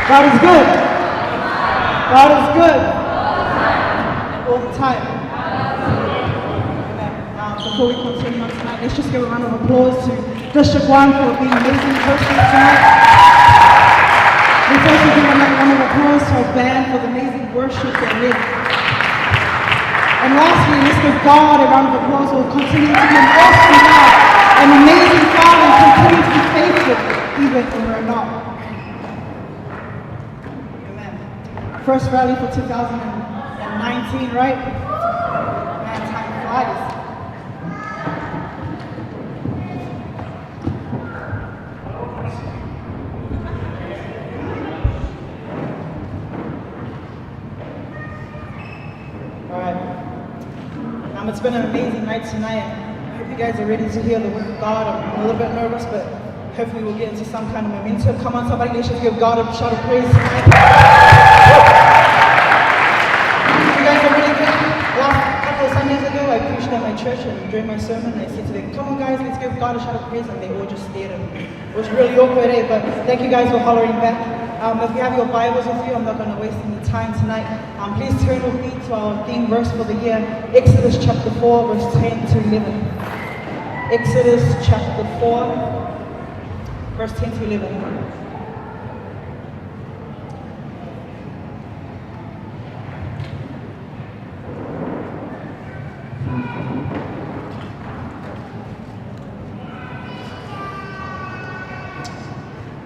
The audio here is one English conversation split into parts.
God is good. God is good. All the time. Before we continue on tonight, let's just give a round of applause to Bishop Juan for being amazing hosting tonight. Let's also give a round of applause to our band for the amazing worship they did. And lastly, let's give God a round of applause who will continue to be an awesome God, an amazing Father, and continue to be faithful even when we're not. Amen. First rally for 2019, right? Man, time flies. It's been an amazing night tonight. I hope you guys are ready to hear the word of God. I'm a little bit nervous, but hopefully we'll get into some kind of momentum. Come on, somebody, let's just give God a shout of praise tonight. You guys are really good. Last couple of Sundays ago, I preached at my church, and during my sermon, I said to them, come on guys, let's give God a shout of praise, and they all just stared at me. It was really awkward, but thank you guys for hollering back. If you have your Bibles with you, I'm not going to waste any time tonight. Please turn with me to our theme verse for the year, Exodus chapter 4, verse 10 to 11. Exodus chapter 4, verse 10 to 11.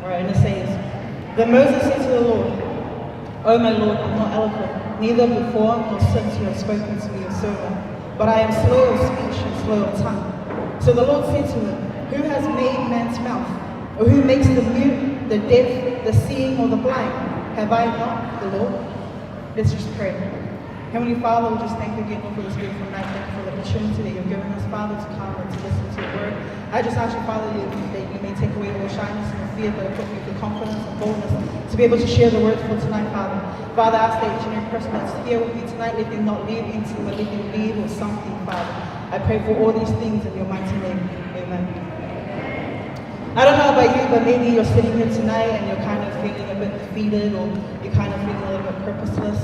Alright, and it says, Then Moses said to the Lord, O my Lord, I'm not eloquent, neither before nor since you have spoken to me, your servant, but I am slow of speech and slow of tongue. So the Lord said to him, Who has made man's mouth? Or who makes the mute, the deaf, the seeing, or the blind? Have I not, the Lord? Let's just pray. Heavenly Father, we just thank you again for this beautiful night. Thank you for the opportunity that you've given us, Father, to come and to listen to your word. I just ask you, Father, that you may take away all shyness and fear, but equip me with confidence and boldness to be able to share the word for tonight, Father. Father, I ask that each and every person that's here with me tonight, let them not leave empty, but let them leave with something, Father. I pray for all these things in your mighty name. Amen. I don't know about you, but maybe you're sitting here tonight and you're kind of feeling a bit defeated, or you're kind of feeling a little bit purposeless.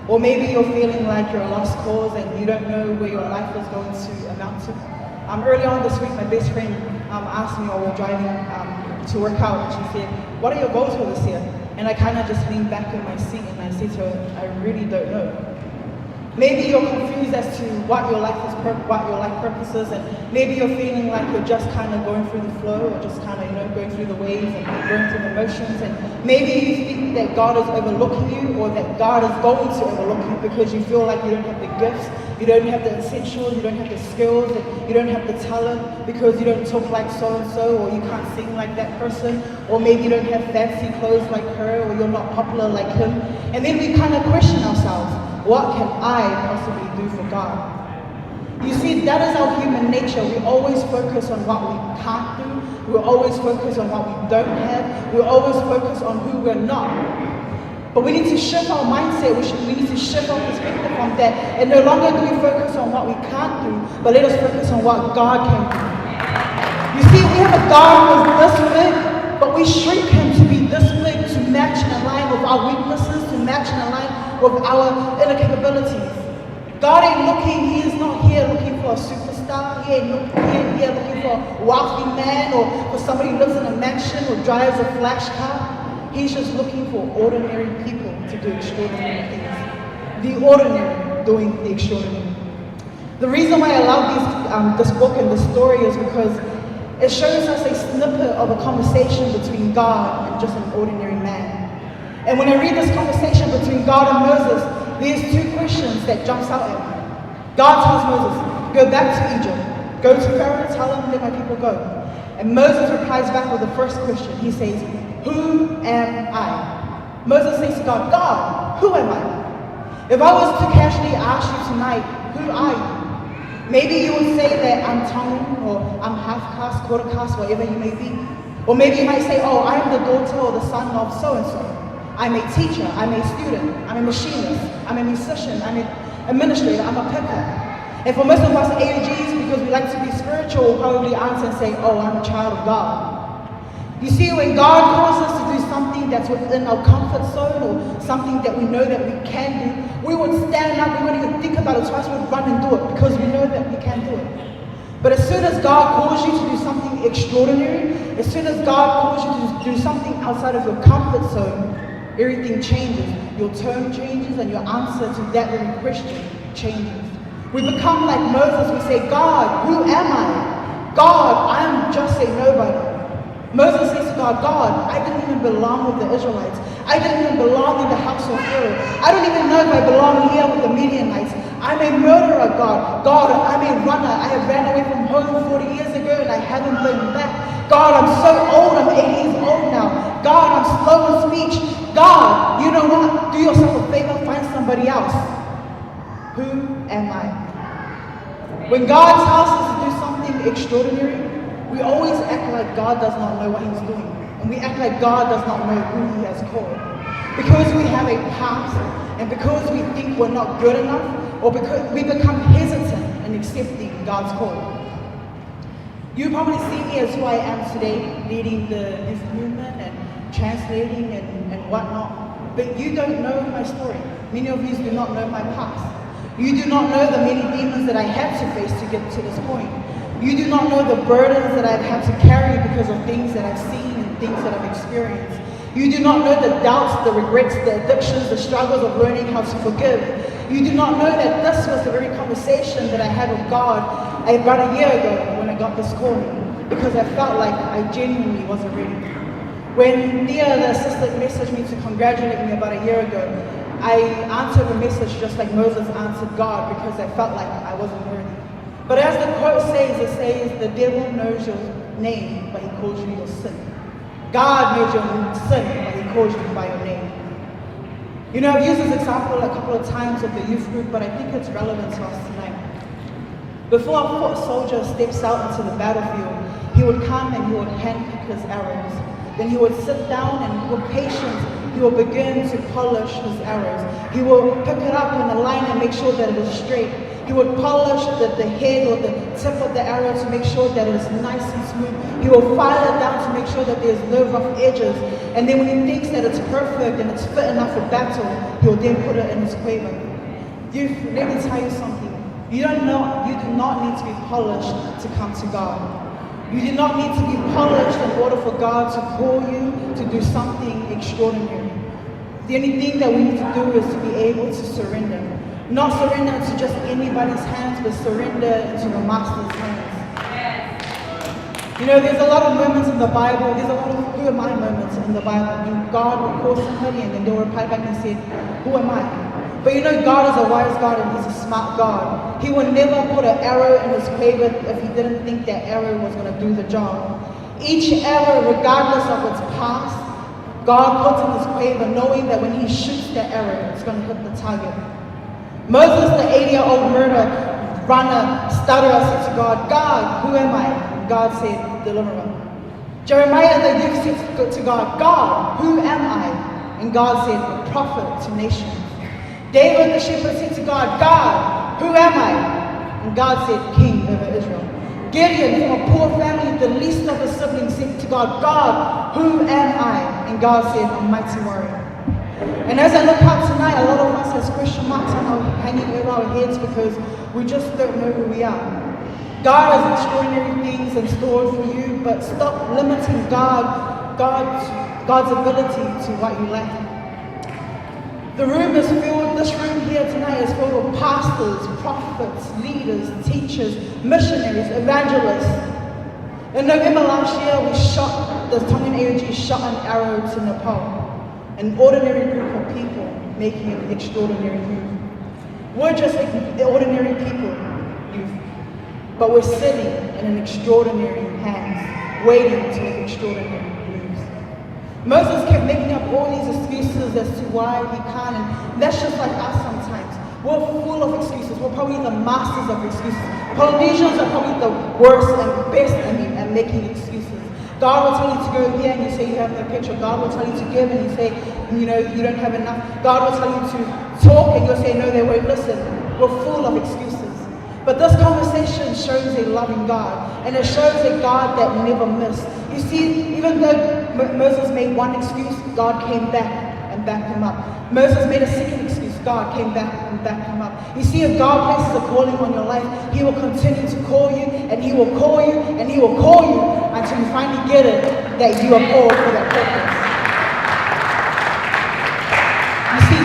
Or maybe you're feeling like you're a lost cause and you don't know where your life is going to amount to. Early on this week, my best friend asked me while we were driving to work out, and she said, what are your goals for this year? And I kind of just leaned back in my seat and I said to her, I really don't know. Maybe you're confused as to what your life purpose is, and maybe you're feeling like you're just kind of going through the flow, or just kind of, going through the waves and going through the motions, and maybe you think that God is overlooking you, or that God is going to overlook you because you feel like you don't have the gifts, you don't have the essentials, you don't have the skills, you don't have the talent because you don't talk like so-and-so, or you can't sing like that person, or maybe you don't have fancy clothes like her, or you're not popular like him. And then we kind of question ourselves, what can I possibly do for God? You see, that is our human nature. We always focus on what we can't do. We always focus on what we don't have. We always focus on who we're not. But we need to shift our mindset. We need to shift our perspective from that. And no longer do we focus on what we can't do, but let us focus on what God can do. You see, we have a God who is this big, but we shrink him to be this big, to match and align with our weaknesses, to match and align with our inner capabilities. God ain't looking, he is not here looking for a superstar. He ain't here looking for a wealthy man, or for somebody who lives in a mansion or drives a flash car. He's just looking for ordinary people to do extraordinary things. The ordinary doing the extraordinary. The reason why I love this book and this story is because it shows us a snippet of a conversation between God and just an ordinary man. And when I read this conversation between God and Moses, there's two questions that jumps out at me. God tells Moses, go back to Egypt. Go to Pharaoh, tell him, let my people go. And Moses replies back with the first question. He says, who am I? Moses says to God, God, who am I? If I was to casually ask you tonight, who are you? Maybe you would say that I'm Tongan, or I'm half caste, quarter caste, whatever you may be. Or maybe you might say, oh, I'm the daughter or the son of so-and-so. I'm a teacher, I'm a student, I'm a machinist, I'm a musician, I'm an administrator, I'm a picker. And for most of us AOGs, because we like to be spiritual, we'll probably answer and say, oh, I'm a child of God. You see, when God calls us to do something that's within our comfort zone or something that we know that we can do, we would stand up, we wouldn't even think about it twice, we would run and do it because we know that we can do it. But as soon as God calls you to do something extraordinary, as soon as God calls you to do something outside of your comfort zone, everything changes. Your tone changes and your answer to that very question changes. We become like Moses. We say, God, who am I? God, I am just a nobody. Moses says to God, God, I didn't even belong with the Israelites. I didn't even belong in the house of Pharaoh. I don't even know if I belong here with the Midianites. I'm a murderer, God. God, I'm a runner. I have ran away from home 40 years ago and I haven't been back. God, I'm so old. I'm 80 years old now. God, I'm slow in speech. God, you know what? Do yourself a favor. Find somebody else. Who am I? When God tells us to do something extraordinary, we always act like God does not know what He's doing. And we act like God does not know who He has called. Because we have a past, and because we think we're not good enough, or because we become hesitant in accepting God's call. You probably see me as who I am today, leading the youth movement and translating and whatnot. But you don't know my story. Many of you do not know my past. You do not know the many demons that I had to face to get to this point. You do not know the burdens that I've had to carry because of things that I've seen and things that I've experienced. You do not know the doubts, the regrets, the addictions, the struggles of learning how to forgive. You do not know that this was the very conversation that I had with God about a year ago when I got this calling, because I felt like I genuinely wasn't ready. When Thea, the assistant, messaged me to congratulate me about a year ago, I answered the message just like Moses answered God, because I felt like I wasn't worthy. But as the quote says, it says, the devil knows your name, but he calls you your sin. God knows your sin, but he calls you by your name. You know, I've used this example a couple of times with the youth group, but I think it's relevant to us tonight. Before a foot soldier steps out into the battlefield, he would come and he would handpick his arrows. Then he would sit down and with patience, he will begin to polish his arrows. He will pick it up in a line and make sure that it is straight. He would polish the head or the tip of the arrow to make sure that it is nice and smooth. He will file it down to make sure that there's no rough edges. And then when he thinks that it's perfect and it's fit enough for battle, he will then put it in his quiver. Let me tell you something. You do not need to be polished to come to God. You do not need to be polished in order for God to call you to do something extraordinary. The only thing that we need to do is to be able to surrender. Not surrender into just anybody's hands, but surrender into the Master's hands. You know, there's a lot of moments in the Bible, there's a lot of who am I moments in the Bible. When God will call somebody and then they'll reply back and say, who am I? But you know, God is a wise God and He's a smart God. He would never put an arrow in His quiver if He didn't think that arrow was going to do the job. Each arrow, regardless of its past, God puts in His quiver knowing that when He shoots that arrow, it's going to hit the target. Moses, the 80-year-old murderer, runner, stutterer, said to God, God, who am I? And God said, deliverer. Jeremiah, the youth, said to God, God, who am I? And God said, a prophet to nations. David, the shepherd, said to God, God, who am I? And God said, king over Israel. Gideon, from a poor family, the least of his siblings, said to God, God, who am I? And God said, a mighty warrior. And as I look out tonight, a lot of us has question marks hanging over our heads because we just don't know who we are. God has extraordinary things in store for you, but stop limiting God's ability to what you lack. This room here tonight is filled with pastors, prophets, leaders, teachers, missionaries, evangelists. In November last year, the Tongan AOG shot an arrow to Nepal. An ordinary group of people making an extraordinary move. We're just like the ordinary people, youth. But we're sitting in an extraordinary hands, waiting to make extraordinary moves. Moses kept making up all these excuses as to why he can't, and that's just like us sometimes. We're full of excuses. We're probably the masters of excuses. Polynesians are probably the worst and best at making excuses. God will tell you to go here and you say you have no picture. God will tell you to give and you say, you know, you don't have enough. God will tell you to talk and you'll say, no, they won't listen. We're full of excuses. But this conversation shows a loving God, and it shows a God that never missed. You see, even though Moses made one excuse, God came back and backed him up. Moses made a second excuse, God came back and backed him up. You see, if God places a calling on your life, He will continue to call you, and He will call you, and He will call you until you finally get it that you are called for that purpose. You see,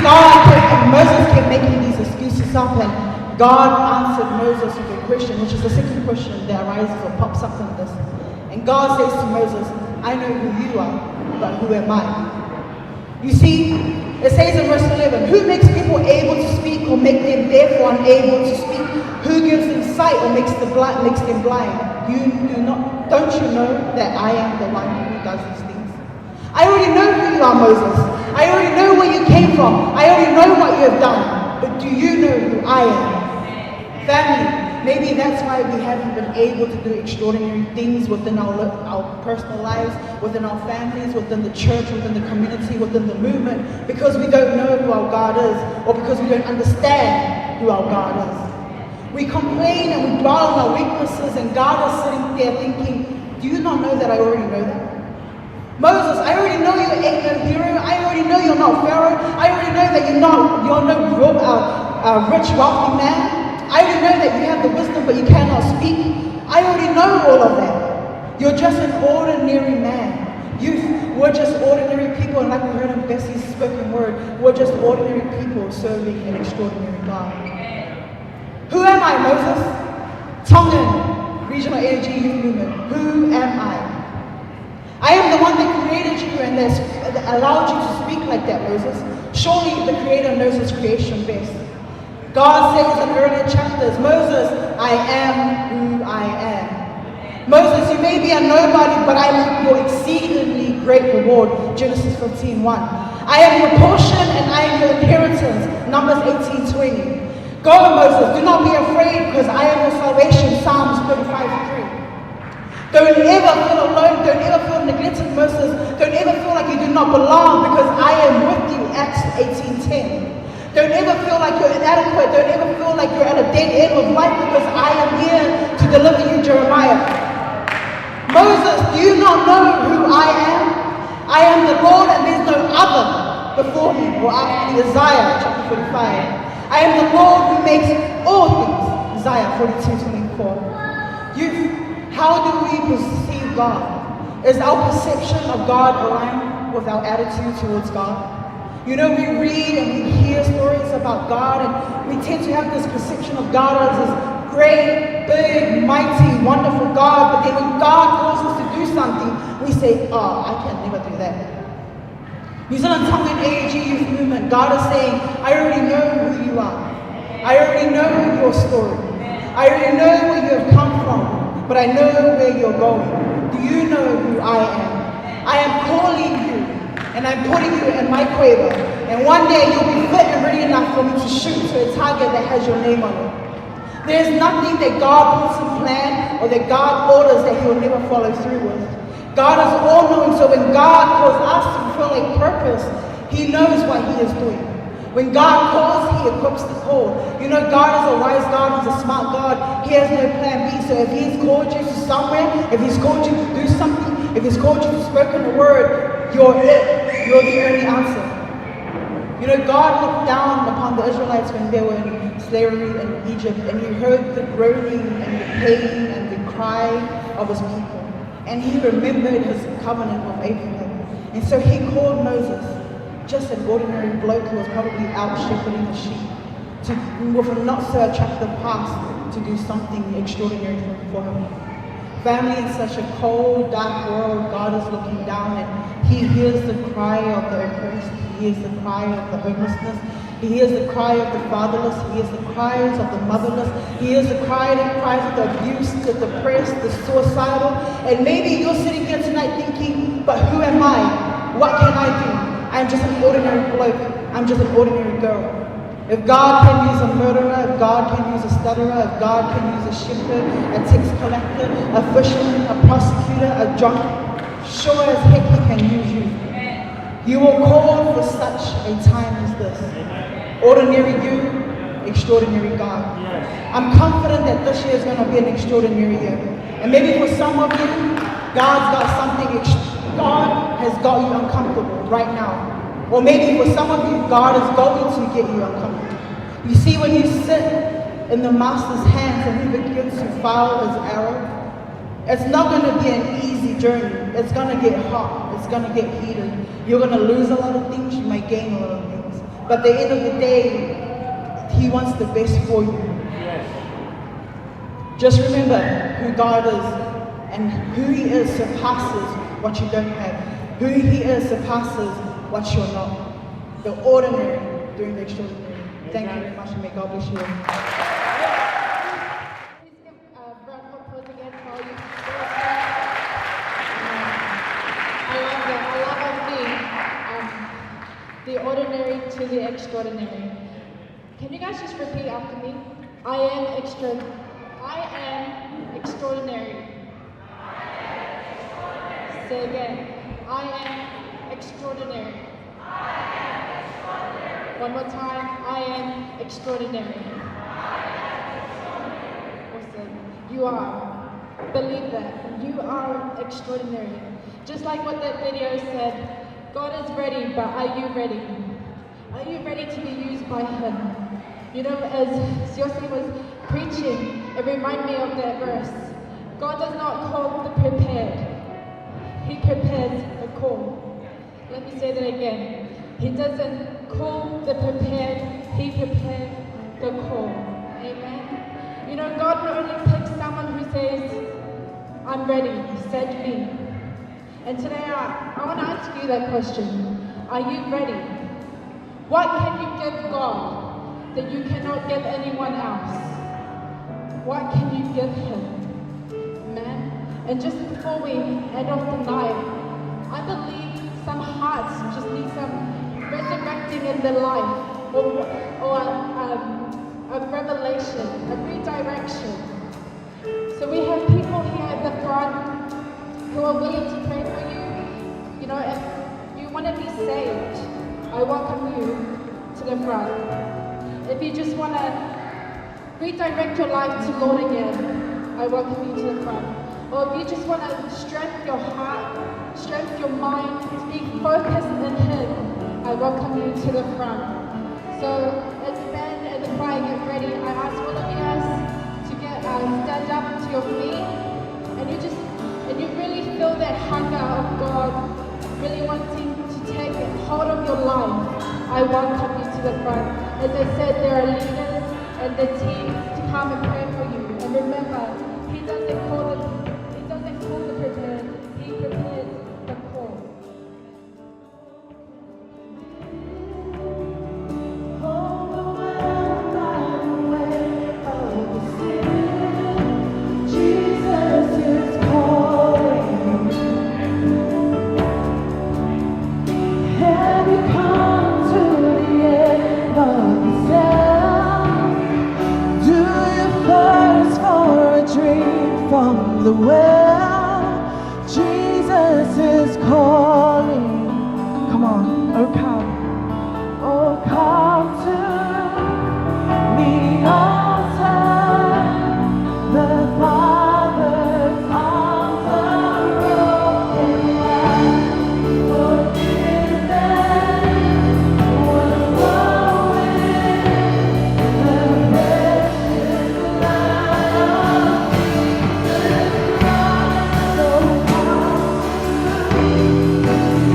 Moses kept making these excuses up, and God answered Moses with a question, which is the second question that arises or pops up in this. And God says to Moses, I know who you are, but who am I? You see, it says in verse 11, who makes people able to speak or make them deaf or unable to speak? Who gives them sight or makes them blind? Don't you know that I am the one who does these things? I already know who you are, Moses. I already know where you came from. I already know what you have done. But do you know who I am? Family, maybe that's why we haven't been able to do extraordinary things within our personal lives, within our families, within the church, within the community, within the movement, because we don't know who our God is, or because we don't understand who our God is. We complain and we dwell on our weaknesses, and God is sitting there thinking, do you not know that I already know that? Moses, I already know you ain't no hero. I already know you're not Pharaoh. I already know that you're no rich, wealthy man. I already know that you have the wisdom, but you cannot speak. I already know all of that. You're just an ordinary man. We're just ordinary people, and like we heard in Bessie's spoken word, we're just ordinary people serving an extraordinary God. Who am I, Moses? Tongan, Regional AOG Youth Movement. Who am I? I am the one that created you and that allowed you to speak like that, Moses. Surely the Creator knows His creation best. God says in earlier chapters, Moses, I am who I am. Moses, you may be a nobody, but I am your exceedingly great reward. Genesis 15:1. I am your portion and I am your inheritance. Numbers 18:20. Go, Moses, do not be afraid, because I am your salvation. Psalms 35:3. Don't ever feel alone. Don't ever feel neglected, Moses. Don't ever feel like you do not belong, because I am with you. Acts 18:10. Don't ever feel like you're inadequate. Don't ever feel like you're at a dead end of life, because I am here to deliver you, Jeremiah. Moses, do you not know who I am? I am the Lord, and there's no other before me or after me. Isaiah chapter 45. I am the Lord who makes all things. Isaiah 42:24. Youth, how do we perceive God? Is our perception of God aligned with our attitude towards God? You know, we read and we hear stories about God, and we tend to have this perception of God as this great, big, mighty, wonderful God, but then when God calls us to do something, we say, oh, I can never do that. New Zealand Tongan AOG Youth Movement, God is saying, I already know who you are. I already know your story. I already know where you have come from, but I know where you're going. Do you know who I am? I am calling you. And I'm putting you in my quiver. And one day you'll be fit and ready enough for me to shoot to a target that has your name on it. There's nothing that God puts in plan or that God orders that He will never follow through with. God is all-knowing, so when God calls us to fulfill a purpose, He knows what He is doing. When God calls, He equips the call. You know, God is a wise God, He's a smart God. He has no plan B. So if He's called you to somewhere, if He's called you to do something, if He's called you to spoken a word, you're it. You're the only answer. You know, God looked down upon the Israelites when they were in slavery in Egypt, and He heard the groaning and the pain and the cry of His people. And He remembered His covenant with Abraham. And so He called Moses, just an ordinary bloke who was probably out shepherding the sheep, with a not so attractive past, to do something extraordinary for Him. Family, in such a cold, dark world, God is looking down, and He hears the cry of the oppressed. He hears the cry of the homelessness. He hears the cry of the fatherless. He hears the cries of the motherless. He hears the cries of the abused, the depressed, the suicidal. And maybe you're sitting here tonight thinking, but who am I? What can I do? I'm just an ordinary bloke. I'm just an ordinary girl. If God can use a murderer, if God can use a stutterer, if God can use a shepherd, a tax collector, a fisherman, a prosecutor, a drunk, sure as heck He can use you. You were called for such a time as this. Ordinary you, extraordinary God. Yes. I'm confident that this year is going to be an extraordinary year. And maybe for some of you, God has got you uncomfortable right now. Or maybe for some of you, God is going to get you uncomfortable. You see, when you sit in the master's hands and he begins to file his arrow, it's not going to be an easy journey. It's going to get hot. It's going to get heated. You're going to lose a lot of things. You might gain a lot of things. But at the end of the day, he wants the best for you. Yes. Just remember who God is, and who he is surpasses what you don't have. Who he is surpasses what you're not. The ordinary during the extraordinary. Thank you very much, and may God bless you. Please give a round of applause again for all you. I love that. I love our theme, the ordinary to the extraordinary. Can you guys just repeat after me? I am extraordinary. Say again. I am extraordinary. One more time. I am extraordinary. Awesome. You are. Believe that. You are extraordinary. Just like what that video said, God is ready, but are you ready? Are you ready to be used by him? You know, as Siosi was preaching, it reminded me of that verse. God does not call the prepared. He prepares the call. Let me say that again. He doesn't call the prepared. He prepares the call. Amen. You know, God will only pick someone who says, I'm ready, send me. And today I want to ask you that question. Are you ready? What can you give God that you cannot give anyone else? What can you give him? Amen. And just before we end off the night, I believe some hearts just need some resurrecting in their life, or a revelation, a redirection. So we have people here at the front who are willing to pray for you. You know, if you want to be saved, I welcome you to the front. If you just want to redirect your life to Lord again, I welcome you to the front. Or if you just want to strengthen your heart, strengthen your mind, to be focused in Him, I welcome you to the front. So as the band and the choir get ready, I ask all of you guys to stand up to your feet, and you really feel that hunger of God, really wanting to take hold of your life. I welcome you to the front. As I said, there are leaders and the team to come and pray for you. And remember, He doesn't call the prepared, He prepares the call. From the well, Jesus is calling. Come on, oh come to the altar. The Father's arms are open wide. Forgiven was flowing, the precious blood of Jesus.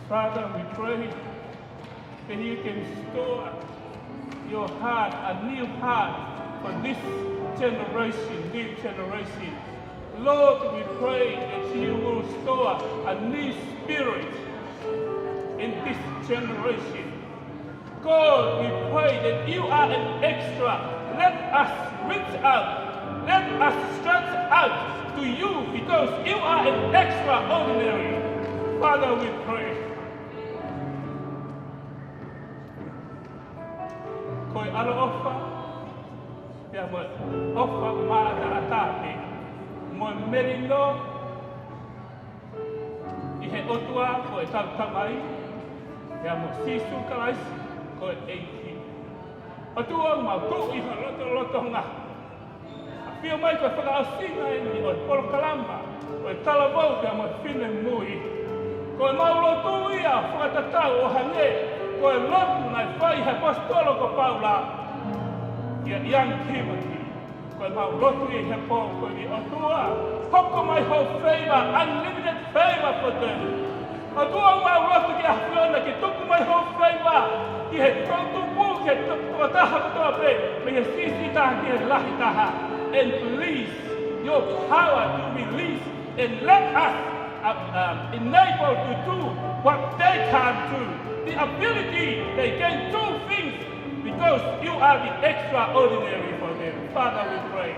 Father, we pray that you can store your heart, a new heart for this generation, new generation. Lord, we pray that you will store a new spirit in this generation. God, we pray that you are an extra. Let us reach out. Let us stretch out to you because you are an extraordinary. Father, we pray. Koi alo ofa, ya mo ofa maata atape, mo merino, ihe otua ko e tamai, ya mo sisu kalais ko eiki. Otua ma ko iha loto nga. Pia mai ko whakaasinga ni o polo kalamba, o talabou ya mo fine mui. Ko maulo tu ia whakatatau o hange, ko e lotu nai whai he pastolo ko Paula, ia young Timothy. Ko e maulo tu ia he pō ko ni otua, hoko mai ho favor, unlimited favor for them. Otua maulo tu ki a whiona ki tuku mai ho favor, ki he tōtupu, ki he tuataha kotoa pe, me he sisi taha ki he lahi taha. And please, your power to release and let us enable to do what they can do. The ability, they can do things because you are the extraordinary for them. Father, we pray.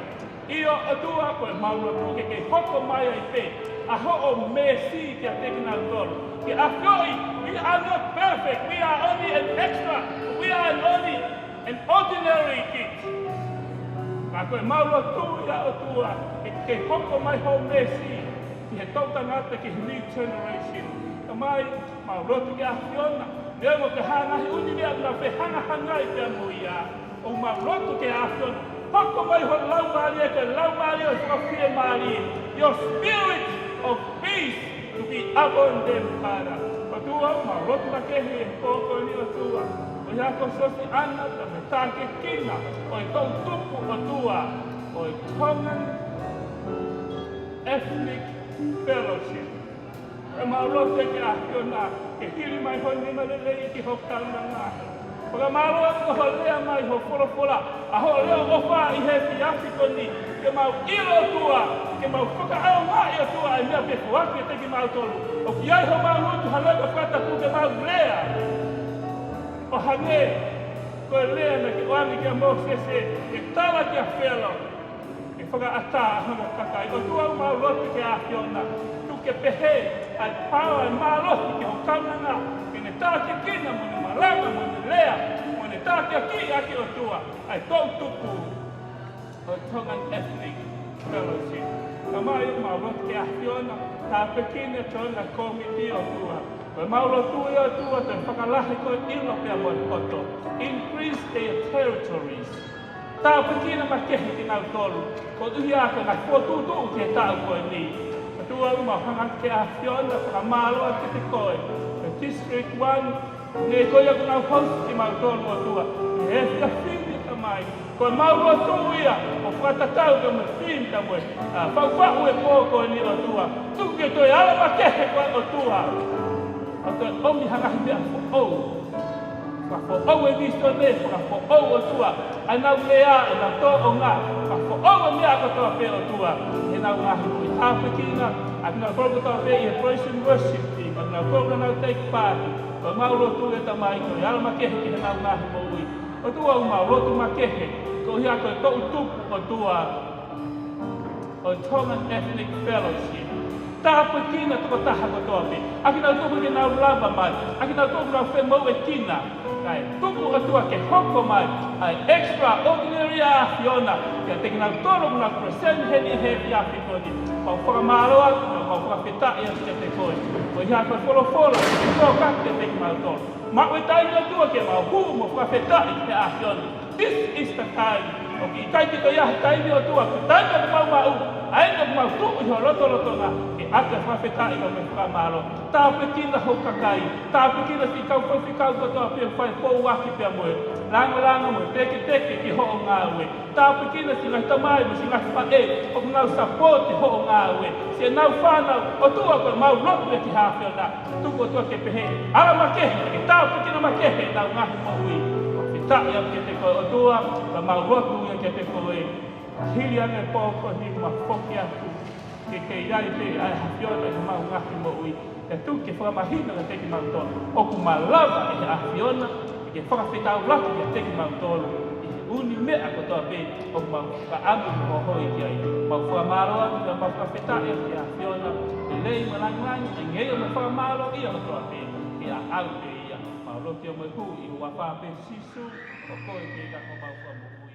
Io adua ko maula tu ke hoko mai ai pe. A ho o mercy ki a taken out God. Ki a floi, we are not perfect. We are only an extra. We are only an ordinary kid. Ka koe maua tu ia o tua, ke hoko mai ho mesi, ki he tau tangata ki he new generation. Ka mai, maua tu ki a whiona, leo mo ke hanahi uni lea na whi hanga hangai te amu ia, o maua tu ki a whiona, hoko mai ho lau maari e ke lau maari o whakawhia maari, your spirit of peace to be upon them, Father. O tua, maua tu ka kehi e koko ni o tua, o ia ko sosi ana ta me tāke kina o i tau tupu o tua o i Tongan Ethnic Fellowship. E maurote ke a whiona ke hiri mai honi ma lelei ki ho kalna ngā. O ka maurote ko ho lea mai ho whorofora a ho leo ofa i he ki Afriko ni ke mau ilo tua ke mau whakaao mai o tua e mea pe kuaki e teki mau tolu. O ki ai ho mau lutu halega whata ku ke mau lea. O hange, ko e lea na ki oangi ki a Mosese, e tala ki a whelo, e whakaata hanga kakai. O tua mau roti ki a whiona, tu ke pehe, ai pāua e mā roti ki ho kaunanga, ke ne tā ke kina, mo ne maranga, mo ne lea, mo ne tā ke ki aki o tua, ai tau tupu o Tongan Ethnic Fellowship. Ka mai o mau roti ki a whiona, tā pekine tōna komiti o tua. Koe mauro tui o tua te whakalahi koe ilo pia mo koto. Increase their territories. Tau pekina ma kehi ki ngau tolu. Ko uhi aka ngai pōtūtū ke tau koe ni. Ka tua uma hangat ke a whiona whakamalo a te koe. Ka District 1, ne koe aku ngau host ki mau tolu o tua. E whia whini ka mai. Koe mauro tui ia o whatatau ka ma whini ka moe. Whauwhahu e pō koe ni o tua. Tuku ke toi ala ma kehe koe o tua. Ako omi hangahi mea fo'ou. Ka fo'ou e visto ne, ka fo'ou o tua. Ai nau lea e nau tō o ngā. Ka fo'ou e mea katoa pe o tua. E nau ngahi kui tāwhikina. Aki nau korokotoa pe i e praise and worship team. Aki nau korokota nau take part. Ko mauro tu e tamai ko i ala makehe ki he nau ngahi mo ui. O tua u mauro tu makehe. Ko hi ako e tō utupu o tua. O Tongan Ethnic Fellowship. Tāpa kina tuko taha kotoa pe. Aki nau tuku ki nau lava mai. Aki nau tuku nau whemau e kina. Kai tuku atua ke hoko mai. Ai extraordinary a whiona. Kia teki nau toro nau present heni he pia whikoni. Pau whakamaroa, pau whakawhetai atu ke te koe. Ko ia koe wholofola, ke tō kake teki nau toro. Mau e taini atua ke mau huu mo whakawhetai ke a whiona. This is the time. O ki kai ki to iahi taini atua. Ku taini atu mau mau. Ainda mau tuku ho roto nga. Aka whawhetai no me whamaro. Tāpe kina ho kakai. Tāpe kina si kau whawhikau katoa pia whai pou waki pia moe. Langa moe, teke ki ho o ngā ue. Tāpe kina si ngai tamai mo si ngai whae. O ngau sapoti ho o ngā ue. Si e nau whanau, o tua koe mau rotu e ki hawhio na. Tuku o tua ke pehe. Ala makehe, ke tāpe kina makehe nau ngahi mo ui. O whitai am ke te koe o tua, ka mau rotu e ke te koe. Hiri ane pōko ni ma whoki atu. ke iai pe ai hafiona i mau ngahi mo ui. E tu ke whamahina ke teki mau tonu. O ku malava e hafiona ke whakawhetau laki ke teki mau tonu. Uni mea ko toa pe o mau ka amu mo hoi ki ai. Mau whamaroa ki ka mau whawhetai e ke hafiona. E lei malangilangi e ngei o me whamaro ia o toa pe. Ki a au pe ia. Mau loki o me hu i ua whape sisu. O koe ke ka ko mau whamu